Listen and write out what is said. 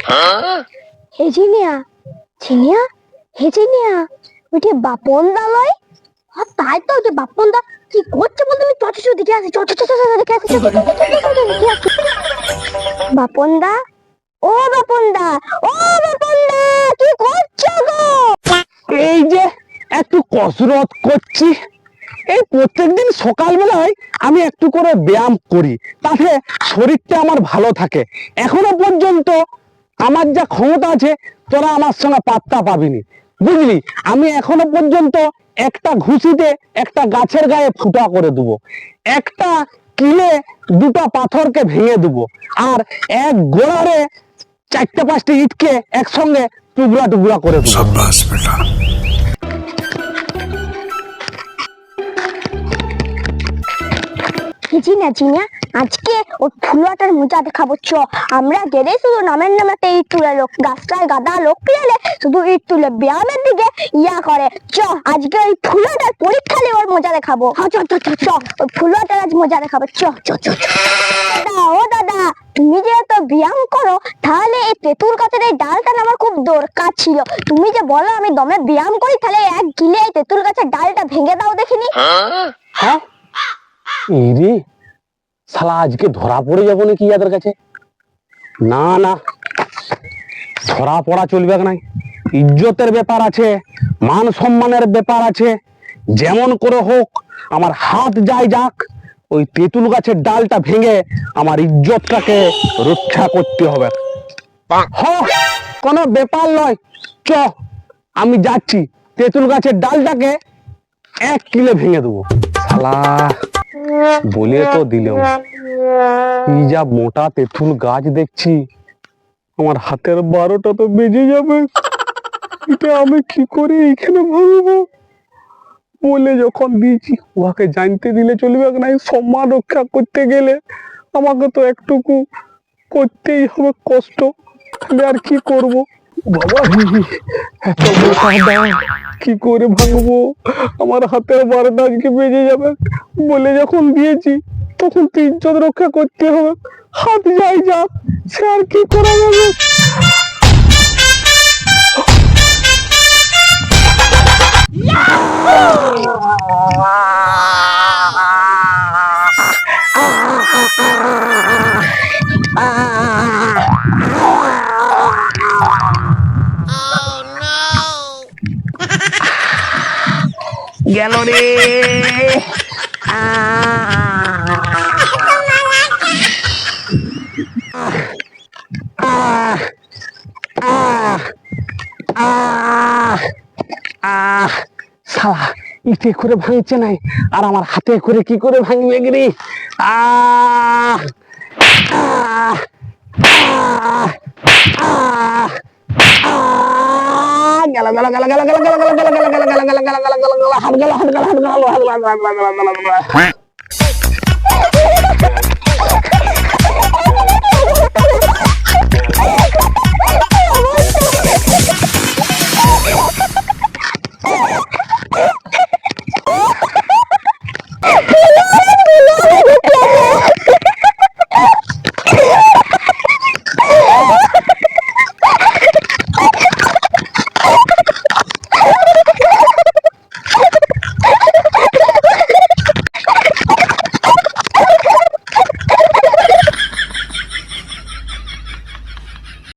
হে চিনিয়া চিনিয়া হে চিনিয়া ওইটা বাপন দা লয়। তাই তো যে বাপন দা কি করছে বলতে আমি চচ দেখে আসি দেখে আসি বাপন দা ও বাপন দা ও বাপন দা কি করছো গো? এই যে একটু কসরত করছি। এই প্রত্যেকদিন সকালবেলায় আমি একটু করে ব্যায়াম করি, তাতে শরীরটা আমার ভালো থাকে। এখনো পর্যন্ত আমার যা ক্ষমতা আছে তোরা আমার সঙ্গে পাত্তা পাবিনি, বুঝলি? আমি এখনো পর্যন্ত একটা ঘুষিতে একটা গাছের গায়ে ফুটা করে দেবো, একটা কিলে দুটা পাথরকে ভেঙে দেবো, আর এক গোড়ারে চারটে পাঁচটা ইটকে একসঙ্গে টুকরা টুকরা করে দেবো। চিনিয়া চিনিয়া আজকে ওই ফুলটার মজা দেখাবো। চ আমরা গেলে শুধু নামের নামাতে ইট তুলে, লোক গাছটায় গাদা লোক গেলে শুধু ইট তুলে ব্যায়ামের দিকে ইয়া করে। চ আজকে ওই ফুলটার পরীক্ষা নিয়ে ওর মজা দেখাবো। চ চ চ চ ওই ফুলটার আজ মজা দেখাবো। চ চ চ দাদা ও দাদা, তুমি যে এত ব্যায়াম করো তাহলে এই তেঁতুল গাছের এই ডালটা আমার খুব দরকার ছিল। তুমি যে বলো আমি দমে ব্যায়াম করি, তাহলে এক গিলে এই তেঁতুল গাছের ডালটা ভেঙে দাও দেখিনি। হ্যাঁ ইরে শালা আজকে ধরা পড়ে যাবো নাকি ইয়াদের কাছে? না না, ধরা পড়া চলবে না। ইজ্জতের ব্যাপার আছে, মান সম্মানের ব্যাপার আছে। যেমন করে হোক আমার হাত যায় যাক, ওই তেঁতুল গাছের ডালটা ভেঙে আমার ইজ্জতটাকে রক্ষা করতে হবে। কোনো ব্যাপার নয়, চ আমি যাচ্ছি, তেঁতুল গাছের ডালটাকে এক কিলে ভেঙে দেবো। শালা বলে তো দিল, এই যা মোটা তেঁতুল গাছ দেখছি, আমার হাতের 12টা তো বেজে যাবে। এটা আমি কি করে এখানে ভাঙবো? বলে যখন দিয়েছি, ওকে জানতে দিলে চলবে না। সম্মান রক্ষা করতে গেলে আমাকে তো একটুকু করতেই হবে কষ্ট, তাহলে আর কি করব? বাবা এত মোটা ডাল কি করে ভাঙবো? আমার হাতের 12টা আজকে বেজে যাবে। বলে যখন দিয়েছি তখন তো ইজ্জত রক্ষা করতে হবে। হাত যাই যাক, সে আর কি করা যাবে? গেল রে। শালা ইটে করে ভাঙছে নাই, আর আমার হাতে করে কি করে ভাঙবে গিরি? গেল গেল গেল গেল গেল গেল গেল গেল গেল গেল গেল গেল গেল গেল গেল হাত গেল হাত গেল হাত গেল হাত গেল হাত গেল হাত গেল হাত গেল।